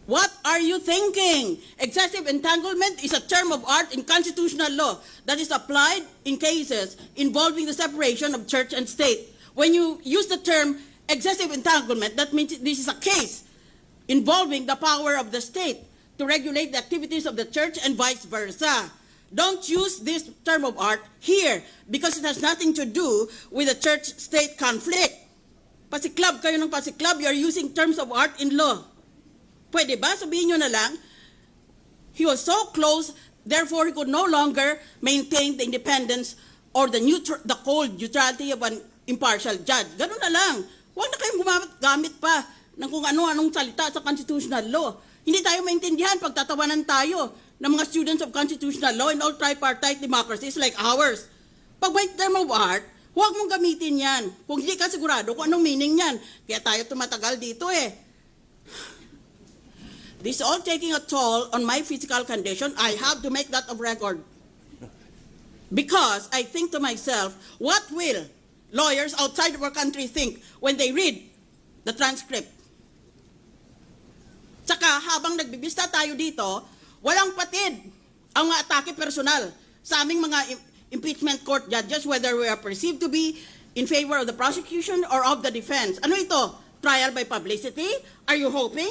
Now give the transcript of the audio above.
What are you thinking? Excessive entanglement is a term of art in constitutional law that is applied in cases involving the separation of church and state. When you use the term excessive entanglement, that means this is a case involving the power of the state to regulate the activities of the church and vice versa. Don't use this term of art here because it has nothing to do with the church-state conflict. Pasiklab kayo ng pasiklab, you are using terms of art in law. Pwede ba? Sabihin nyo na lang, he was so close, therefore he could no longer maintain the independence or the cold neutrality of an impartial judge. Ganun na lang. Huwag na kayong gamit pa ng kung ano-anong salita sa constitutional law. Hindi tayo maintindihan pag tatawanan tayo ng mga students of constitutional law and all tripartite democracies like ours. Pag may term of art, huwag mong gamitin yan. Kung hindi ka sigurado kung anong meaning yan. Kaya tayo tumatagal dito eh. This is all taking a toll on my physical condition. I have to make that of record. Because I think to myself, what will lawyers outside of our country think when they read the transcript? Saka habang nagbibista tayo dito, walang patid ang mga atake personal sa aming mga impeachment court judges, whether we are perceived to be in favor of the prosecution or of the defense. Ano ito? Trial by publicity? Are you hoping